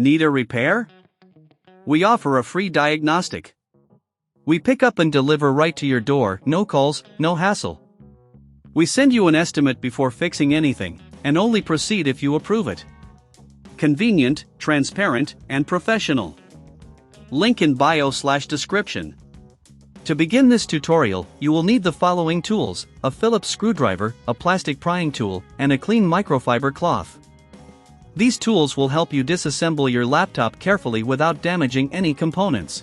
Need a repair? We offer a free diagnostic. We pick up and deliver right to your door, no calls, no hassle. We send you an estimate before fixing anything, and only proceed if you approve it. Convenient, transparent, and professional. Link in bio/description. To begin this tutorial, you will need the following tools: a Phillips screwdriver, a plastic prying tool, and a clean microfiber cloth. These tools will help you disassemble your laptop carefully without damaging any components.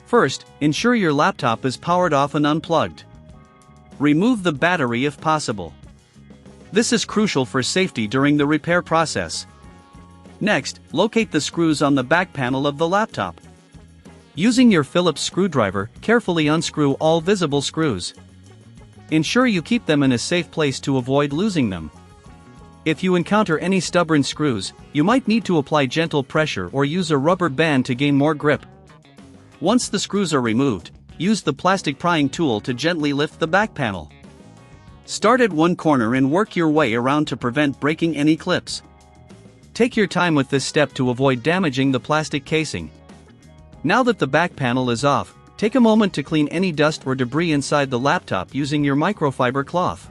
First, ensure your laptop is powered off and unplugged. Remove the battery if possible. This is crucial for safety during the repair process. Next, locate the screws on the back panel of the laptop. Using your Phillips screwdriver, carefully unscrew all visible screws. Ensure you keep them in a safe place to avoid losing them. If you encounter any stubborn screws, you might need to apply gentle pressure or use a rubber band to gain more grip. Once the screws are removed, use the plastic prying tool to gently lift the back panel. Start at one corner and work your way around to prevent breaking any clips. Take your time with this step to avoid damaging the plastic casing. Now that the back panel is off, take a moment to clean any dust or debris inside the laptop using your microfiber cloth.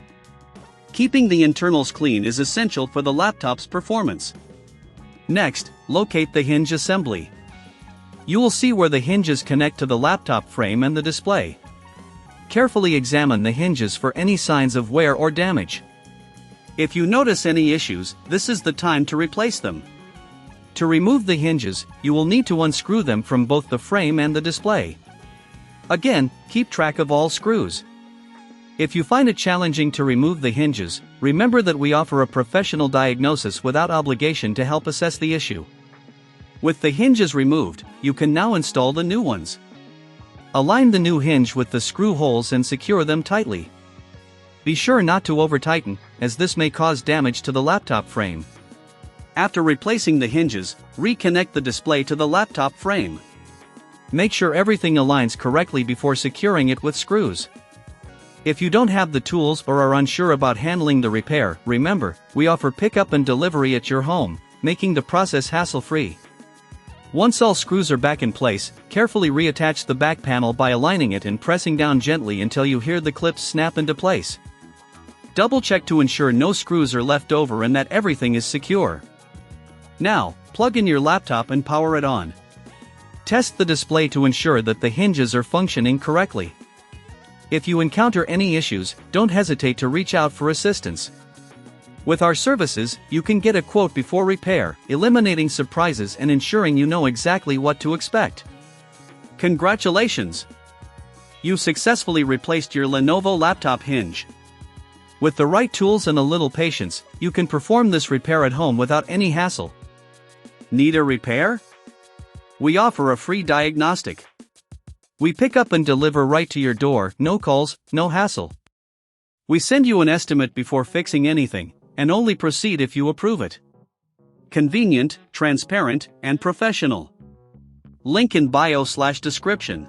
Keeping the internals clean is essential for the laptop's performance. Next, locate the hinge assembly. You will see where the hinges connect to the laptop frame and the display. Carefully examine the hinges for any signs of wear or damage. If you notice any issues, this is the time to replace them. To remove the hinges, you will need to unscrew them from both the frame and the display. Again, keep track of all screws. If you find it challenging to remove the hinges, remember that we offer a professional diagnosis without obligation to help assess the issue. With the hinges removed, you can now install the new ones. Align the new hinge with the screw holes and secure them tightly. Be sure not to over-tighten, as this may cause damage to the laptop frame. After replacing the hinges, reconnect the display to the laptop frame. Make sure everything aligns correctly before securing it with screws. If you don't have the tools or are unsure about handling the repair, remember, we offer pickup and delivery at your home, making the process hassle-free. Once all screws are back in place, carefully reattach the back panel by aligning it and pressing down gently until you hear the clips snap into place. Double-check to ensure no screws are left over and that everything is secure. Now, plug in your laptop and power it on. Test the display to ensure that the hinges are functioning correctly. If you encounter any issues, don't hesitate to reach out for assistance. With our services, you can get a quote before repair, eliminating surprises and ensuring you know exactly what to expect. Congratulations! You successfully replaced your Lenovo laptop hinge. With the right tools and a little patience, you can perform this repair at home without any hassle. Need a repair? We offer a free diagnostic. We pick up and deliver right to your door, no calls, no hassle. We send you an estimate before fixing anything, and only proceed if you approve it. Convenient, transparent, and professional. Link in bio/description.